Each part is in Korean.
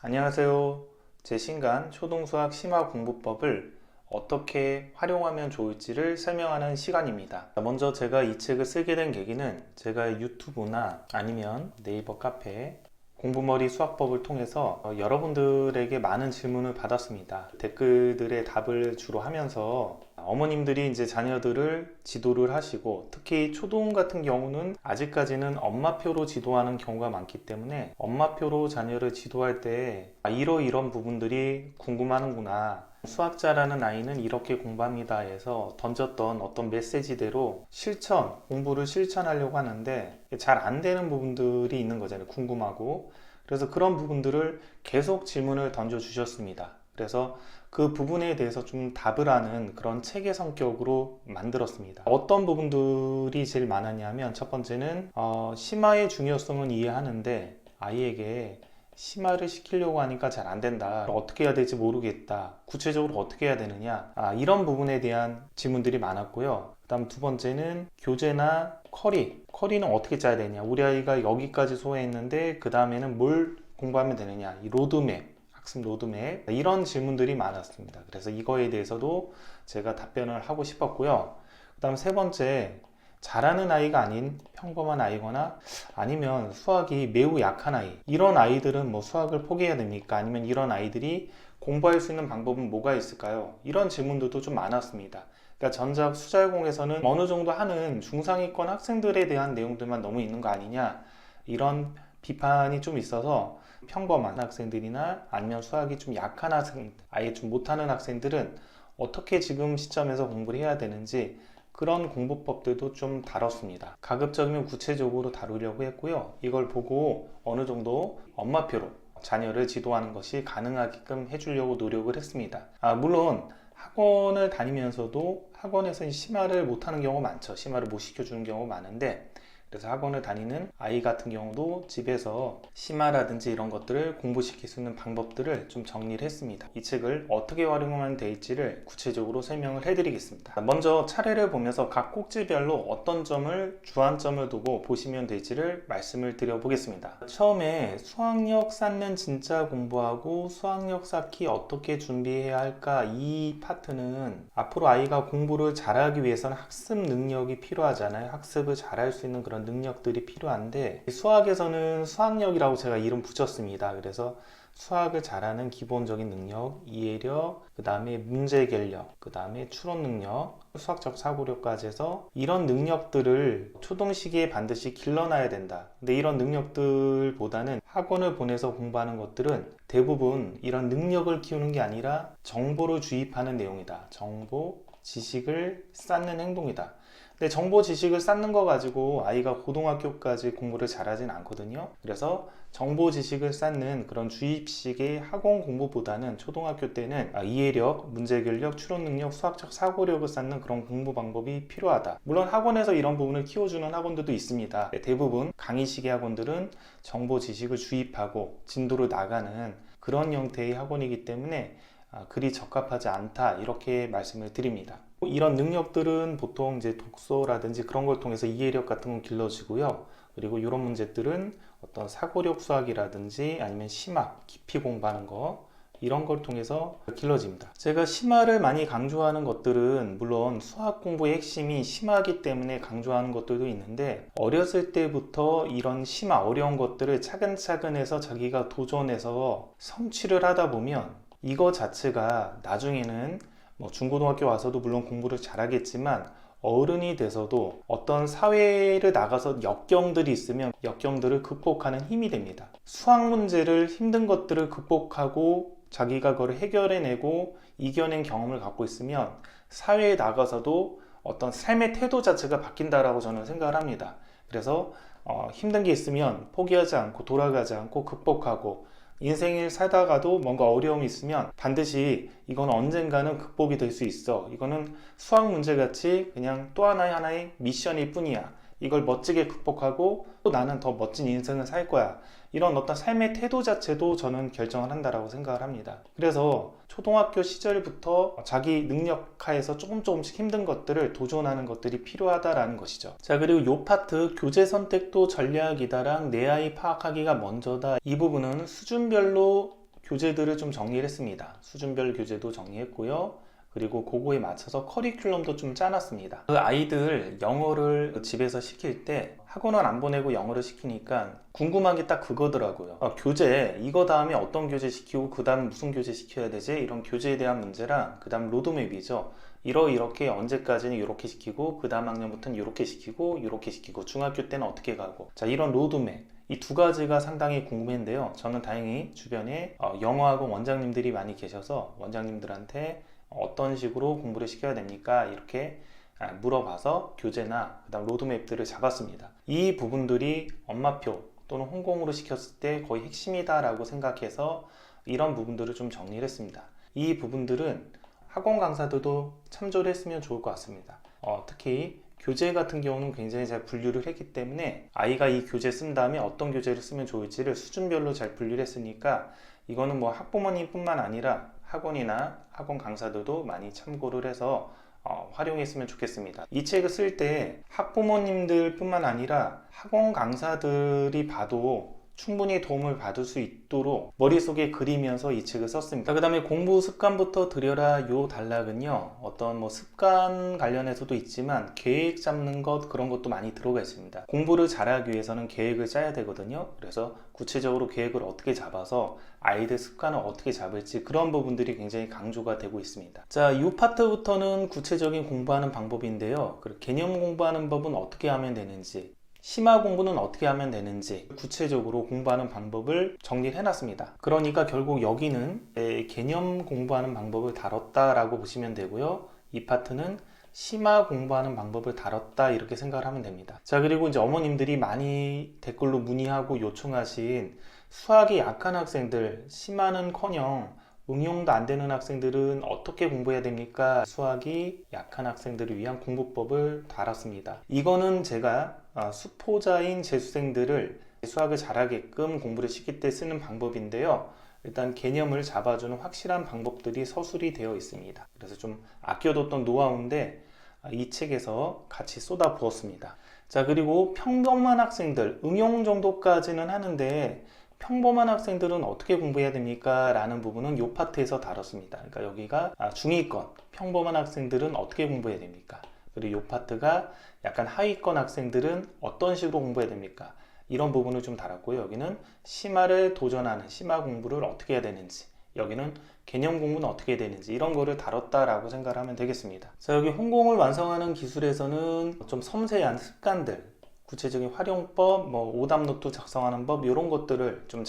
안녕하세요. 제 신간 초등수학 심화 공부법을 어떻게 활용하면 좋을지를 설명하는 시간입니다. 먼저 제가 이 책을 쓰게 된 계기는 제가 유튜브나 아니면 네이버 카페 공부머리 수학법을 통해서 여러분들에게 많은 질문을 받았습니다. 댓글들의 답을 주로 하면서 어머님들이 이제 자녀들을 지도를 하시고, 특히 초등 같은 경우는 아직까지는 엄마표로 지도하는 경우가 많기 때문에 엄마표로 자녀를 지도할 때 이런 부분들이 궁금하는구나, 수학자라는 아이는 이렇게 공부합니다 해서 던졌던 어떤 메시지대로 공부를 실천하려고 하는데 잘 안 되는 부분들이 있는 거잖아요. 궁금하고. 그래서 그런 부분들을 계속 질문을 던져 주셨습니다. 그래서 그 부분에 대해서 좀 답을 하는 그런 책의 성격으로 만들었습니다. 어떤 부분들이 제일 많았냐면, 첫 번째는 심화의 중요성은 이해하는데 아이에게 심화를 시키려고 하니까 잘 안 된다, 어떻게 해야 될지 모르겠다, 구체적으로 어떻게 해야 되느냐, 이런 부분에 대한 질문들이 많았고요. 그 다음 두 번째는 교재나 커리는 어떻게 짜야 되냐, 우리 아이가 여기까지 소화했는데 그 다음에는 뭘 공부하면 되느냐, 이 학습 로드맵, 이런 질문들이 많았습니다. 그래서 이거에 대해서도 제가 답변을 하고 싶었고요. 그 다음 세 번째, 잘하는 아이가 아닌 평범한 아이거나 아니면 수학이 매우 약한 아이, 이런 아이들은 뭐 수학을 포기해야 됩니까? 아니면 이런 아이들이 공부할 수 있는 방법은 뭐가 있을까요? 이런 질문들도 좀 많았습니다. 그러니까 전작 수잘공에서는 어느 정도 하는 중상위권 학생들에 대한 내용들만 너무 있는 거 아니냐, 이런 비판이 좀 있어서 평범한 학생들이나 아니면 수학이 좀 약한 학생, 아예 좀 못하는 학생들은 어떻게 지금 시점에서 공부를 해야 되는지, 그런 공부법들도 좀 다뤘습니다. 가급적이면 구체적으로 다루려고 했고요. 이걸 보고 어느 정도 엄마표로 자녀를 지도하는 것이 가능하게끔 해주려고 노력을 했습니다. 물론 학원을 다니면서도 학원에서 심화를 못하는 경우가 많죠. 심화를 못 시켜주는 경우가 많은데, 그래서 학원을 다니는 아이 같은 경우도 집에서 심화라든지 이런 것들을 공부시킬 수 있는 방법들을 좀 정리를 했습니다. 이 책을 어떻게 활용하면 될지를 구체적으로 설명을 해드리겠습니다. 먼저 차례를 보면서 각 꼭지별로 어떤 점을 주안점을 두고 보시면 될지를 말씀을 드려보겠습니다. 처음에 수학력 쌓는 진짜 공부하고 수학력 쌓기 어떻게 준비해야 할까, 이 파트는 앞으로 아이가 공부를 잘하기 위해서는 학습 능력이 필요하잖아요. 학습을 잘할 수 있는 그런 능력들이 필요한데, 수학에서는 수학력이라고 제가 이름 붙였습니다. 그래서 수학을 잘하는 기본적인 능력, 이해력, 그 다음에 문제결력, 그 다음에 추론 능력, 수학적 사고력까지 해서 이런 능력들을 초등 시기에 반드시 길러놔야 된다. 근데 이런 능력들보다는 학원을 보내서 공부하는 것들은 대부분 이런 능력을 키우는 게 아니라 정보를 주입하는 내용이다. 정보, 지식을 쌓는 행동이다. 근데 정보 지식을 쌓는 거 가지고 아이가 고등학교까지 공부를 잘하진 않거든요. 그래서 정보 지식을 쌓는 그런 주입식의 학원 공부보다는 초등학교 때는 이해력, 문제결력, 추론 능력, 수학적 사고력을 쌓는 그런 공부 방법이 필요하다. 물론 학원에서 이런 부분을 키워주는 학원들도 있습니다. 대부분 강의식의 학원들은 정보 지식을 주입하고 진도를 나가는 그런 형태의 학원이기 때문에 그리 적합하지 않다, 이렇게 말씀을 드립니다. 이런 능력들은 보통 이제 독서라든지 그런 걸 통해서 이해력 같은 건 길러지고요. 그리고 이런 문제들은 어떤 사고력 수학이라든지 아니면 심화, 깊이 공부하는 거, 이런 걸 통해서 길러집니다. 제가 심화를 많이 강조하는 것들은 물론 수학 공부의 핵심이 심화이기 때문에 강조하는 것들도 있는데, 어렸을 때부터 이런 심화, 어려운 것들을 차근차근 해서 자기가 도전해서 성취를 하다 보면 이거 자체가 나중에는 중고등학교 와서도 물론 공부를 잘하겠지만 어른이 돼서도 어떤 사회를 나가서 역경들이 있으면 역경들을 극복하는 힘이 됩니다. 수학 문제를, 힘든 것들을 극복하고 자기가 그걸 해결해내고 이겨낸 경험을 갖고 있으면 사회에 나가서도 어떤 삶의 태도 자체가 바뀐다라고 저는 생각을 합니다. 그래서 힘든 게 있으면 포기하지 않고 돌아가지 않고 극복하고, 인생을 살다가도 뭔가 어려움이 있으면 반드시 이건 언젠가는 극복이 될 수 있어, 이거는 수학 문제같이 그냥 또 하나의 미션일 뿐이야, 이걸 멋지게 극복하고 또 나는 더 멋진 인생을 살 거야, 이런 어떤 삶의 태도 자체도 저는 결정을 한다라고 생각을 합니다. 그래서 초등학교 시절부터 자기 능력 하에서 조금씩 힘든 것들을 도전하는 것들이 필요하다라는 것이죠. 자, 그리고 이 파트, 교재 선택도 전략이다랑 내 아이 파악하기가 먼저다, 이 부분은 수준별로 교재들을 좀 정리를 했습니다. 수준별 교재도 정리했고요. 그리고 그거에 맞춰서 커리큘럼도 좀 짜놨습니다. 그 아이들 영어를 집에서 시킬 때 학원은 안 보내고 영어를 시키니까 궁금한 게 딱 그거더라고요. 교재 이거 다음에 어떤 교재 시키고 그 다음 무슨 교재 시켜야 되지? 이런 교재에 대한 문제랑 그 다음 로드맵이죠. 이렇게 언제까지는 이렇게 시키고 그 다음 학년부터는 이렇게 시키고 이렇게 시키고 중학교 때는 어떻게 가고, 자, 이런 로드맵 이 두 가지가 상당히 궁금했는데요. 저는 다행히 주변에 영어학원 원장님들이 많이 계셔서 원장님들한테 어떤 식으로 공부를 시켜야 됩니까? 이렇게 물어봐서 교재나 그다음 로드맵들을 잡았습니다. 이 부분들이 엄마표 또는 홍공으로 시켰을 때 거의 핵심이다 라고 생각해서 이런 부분들을 좀 정리를 했습니다. 이 부분들은 학원 강사들도 참조를 했으면 좋을 것 같습니다. 특히 교재 같은 경우는 굉장히 잘 분류를 했기 때문에 아이가 이 교재 쓴 다음에 어떤 교재를 쓰면 좋을지를 수준별로 잘 분류를 했으니까 이거는 뭐 학부모님 뿐만 아니라 학원이나 학원 강사들도 많이 참고를 해서 활용했으면 좋겠습니다. 이 책을 쓸 때 학부모님들 뿐만 아니라 학원 강사들이 봐도 충분히 도움을 받을 수 있도록 머릿속에 그리면서 이 책을 썼습니다. 그 다음에 공부 습관부터 들여라 요 단락은요, 어떤 뭐 습관 관련해서도 있지만 계획 잡는 것, 그런 것도 많이 들어가 있습니다. 공부를 잘하기 위해서는 계획을 짜야 되거든요. 그래서 구체적으로 계획을 어떻게 잡아서 아이들 습관을 어떻게 잡을지, 그런 부분들이 굉장히 강조가 되고 있습니다. 자, 이 파트부터는 구체적인 공부하는 방법인데요. 그리고 개념 공부하는 법은 어떻게 하면 되는지, 심화 공부는 어떻게 하면 되는지 구체적으로 공부하는 방법을 정리를 해놨습니다. 그러니까 결국 여기는 개념 공부하는 방법을 다뤘다라고 보시면 되고요. 이 파트는 심화 공부하는 방법을 다뤘다, 이렇게 생각을 하면 됩니다. 자, 그리고 이제 어머님들이 많이 댓글로 문의하고 요청하신 수학이 약한 학생들, 심화는커녕 응용도 안 되는 학생들은 어떻게 공부해야 됩니까? 수학이 약한 학생들을 위한 공부법을 달았습니다. 이거는 제가 수포자인 재수생들을 수학을 잘하게끔 공부를 시킬 때 쓰는 방법인데요. 일단 개념을 잡아주는 확실한 방법들이 서술이 되어 있습니다. 그래서 좀 아껴뒀던 노하우인데 이 책에서 같이 쏟아 부었습니다. 자, 그리고 평범한 학생들, 응용 정도까지는 하는데 평범한 학생들은 어떻게 공부해야 됩니까? 라는 부분은 이 파트에서 다뤘습니다. 그러니까 여기가 중위권, 평범한 학생들은 어떻게 공부해야 됩니까? 그리고 이 파트가 약간 하위권 학생들은 어떤 식으로 공부해야 됩니까? 이런 부분을 좀 다뤘고요. 여기는 심화를 도전하는 심화 공부를 어떻게 해야 되는지, 여기는 개념 공부는 어떻게 해야 되는지, 이런 거를 다뤘다라고 생각을 하면 되겠습니다. 자, 여기 홍공을 완성하는 기술에서는 좀 섬세한 습관들, 구체적인 활용법, 오답노트 작성하는 법, 이런 것들을 좀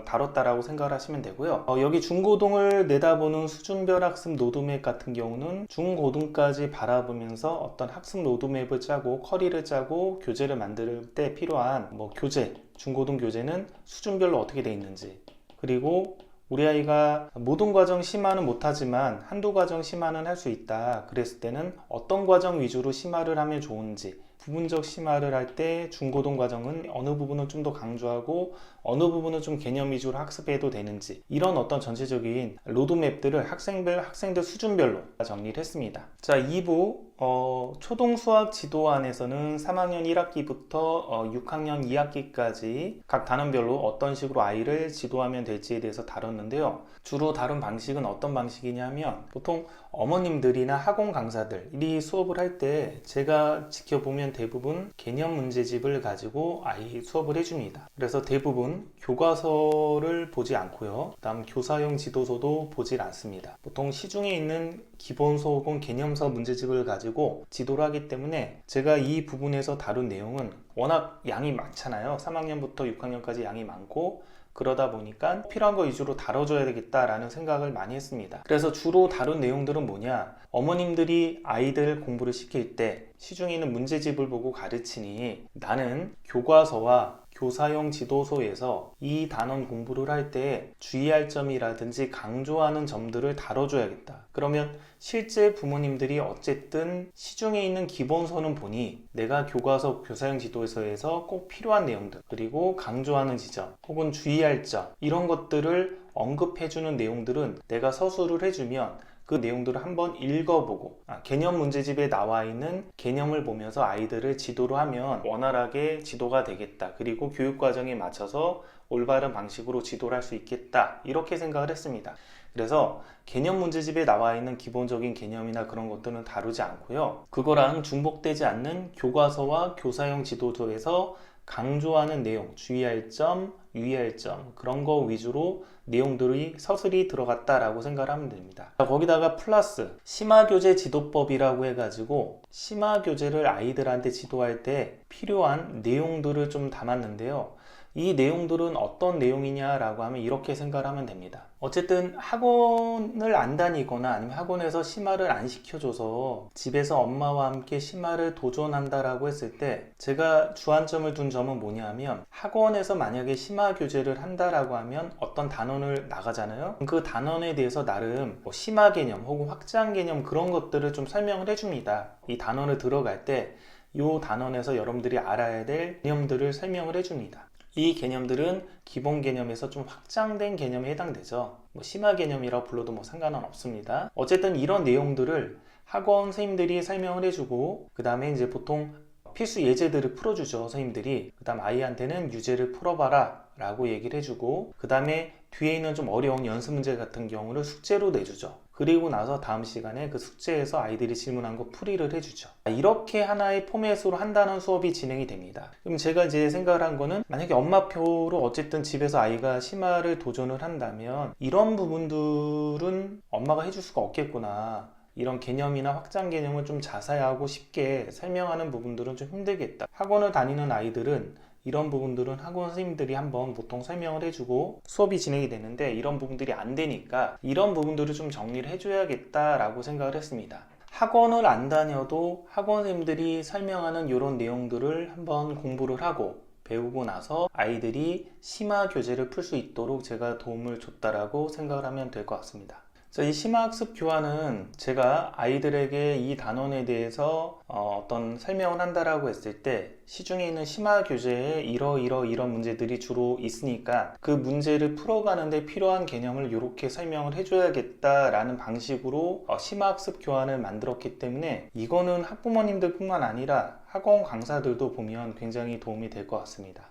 다뤘다라고 생각을 하시면 되고요. 여기 중고등을 내다보는 수준별 학습 로드맵 같은 경우는 중고등까지 바라보면서 어떤 학습 로드맵을 짜고 커리를 짜고 교재를 만들 때 필요한 교재, 중고등 교재는 수준별로 어떻게 돼 있는지, 그리고 우리 아이가 모든 과정 심화는 못하지만 한두 과정 심화는 할 수 있다. 그랬을 때는 어떤 과정 위주로 심화를 하면 좋은지, 부분적 심화를 할 때 중고등 과정은 어느 부분은 좀 더 강조하고 어느 부분은 좀 개념 위주로 학습해도 되는지, 이런 어떤 전체적인 로드맵들을 학생들 수준별로 정리를 했습니다. 자, 2부 초등수학 지도안에서는 3학년 1학기부터 6학년 2학기까지 각 단원별로 어떤 식으로 아이를 지도하면 될지에 대해서 다뤘는데요. 주로 다룬 방식은 어떤 방식이냐면, 보통 어머님들이나 학원 강사들이 수업을 할 때 제가 지켜보면 대부분 개념 문제집을 가지고 아이 수업을 해줍니다. 그래서 대부분 교과서를 보지 않고요. 그다음 교사용 지도서도 보질 않습니다. 보통 시중에 있는 기본서 혹은 개념서 문제집을 가지고 지도를 하기 때문에 제가 이 부분에서 다룬 내용은 워낙 양이 많잖아요. 3학년부터 6학년까지 양이 많고, 그러다 보니까 필요한 거 위주로 다뤄줘야 되겠다라는 생각을 많이 했습니다. 그래서 주로 다룬 내용들은 뭐냐, 어머님들이 아이들 공부를 시킬 때 시중에 있는 문제집을 보고 가르치니 나는 교과서와 교사용 지도서에서 이 단원 공부를 할 때 주의할 점이라든지 강조하는 점들을 다뤄줘야겠다. 그러면 실제 부모님들이 어쨌든 시중에 있는 기본서는 보니 내가 교과서, 교사용 지도서에서 꼭 필요한 내용들, 그리고 강조하는 지점 혹은 주의할 점, 이런 것들을 언급해주는 내용들은 내가 서술을 해주면 그 내용들을 한번 읽어보고 개념 문제집에 나와 있는 개념을 보면서 아이들을 지도를 하면 원활하게 지도가 되겠다. 그리고 교육 과정에 맞춰서 올바른 방식으로 지도를 할 수 있겠다. 이렇게 생각을 했습니다. 그래서 개념 문제집에 나와 있는 기본적인 개념이나 그런 것들은 다루지 않고요. 그거랑 중복되지 않는 교과서와 교사용 지도서에서 강조하는 내용, 주의할 점, 유의할 점 그런 거 위주로 내용들이 서술이 들어갔다라고 생각을 하면 됩니다. 거기다가 플러스 심화교재 지도법이라고 해가지고 심화교재를 아이들한테 지도할 때 필요한 내용들을 좀 담았는데요. 이 내용들은 어떤 내용이냐라고 하면 이렇게 생각을 하면 됩니다. 어쨌든 학원을 안 다니거나 아니면 학원에서 심화를 안 시켜줘서 집에서 엄마와 함께 심화를 도전한다라고 했을 때 제가 주안점을 둔 점은 뭐냐면 학원에서 만약에 심화 교재를 한다라고 하면 어떤 단원을 나가잖아요. 그 단원에 대해서 나름 심화 개념 혹은 확장 개념 그런 것들을 좀 설명을 해줍니다. 이 단원을 들어갈 때 이 단원에서 여러분들이 알아야 될 개념들을 설명을 해줍니다. 이 개념들은 기본 개념에서 좀 확장된 개념에 해당되죠. 심화 개념이라고 불러도 상관은 없습니다. 어쨌든 이런 내용들을 학원 선생님들이 설명을 해주고 그 다음에 이제 보통 필수 예제들을 풀어주죠. 선생님들이. 그 다음 아이한테는 유제를 풀어봐라 라고 얘기를 해주고 그 다음에 뒤에 있는 좀 어려운 연습 문제 같은 경우를 숙제로 내주죠. 그리고 나서 다음 시간에 그 숙제에서 아이들이 질문한 거 풀이를 해주죠. 이렇게 하나의 포맷으로 한다는 수업이 진행이 됩니다. 그럼 제가 이제 생각을 한 거는 만약에 엄마표로 어쨌든 집에서 아이가 심화를 도전을 한다면 이런 부분들은 엄마가 해줄 수가 없겠구나. 이런 개념이나 확장 개념을 좀 자세하고 쉽게 설명하는 부분들은 좀 힘들겠다. 학원을 다니는 아이들은 이런 부분들은 학원 선생님들이 한번 보통 설명을 해주고 수업이 진행이 되는데 이런 부분들이 안 되니까 이런 부분들을 좀 정리를 해줘야겠다라고 생각을 했습니다. 학원을 안 다녀도 학원 선생님들이 설명하는 이런 내용들을 한번 공부를 하고 배우고 나서 아이들이 심화 교재를 풀 수 있도록 제가 도움을 줬다라고 생각을 하면 될 것 같습니다. 이 심화학습 교환은 제가 아이들에게 이 단원에 대해서 어떤 설명을 한다라고 했을 때 시중에 있는 심화 교재에 이런 문제들이 주로 있으니까 그 문제를 풀어가는데 필요한 개념을 이렇게 설명을 해줘야겠다라는 방식으로 심화학습 교환을 만들었기 때문에 이거는 학부모님들 뿐만 아니라 학원 강사들도 보면 굉장히 도움이 될 것 같습니다.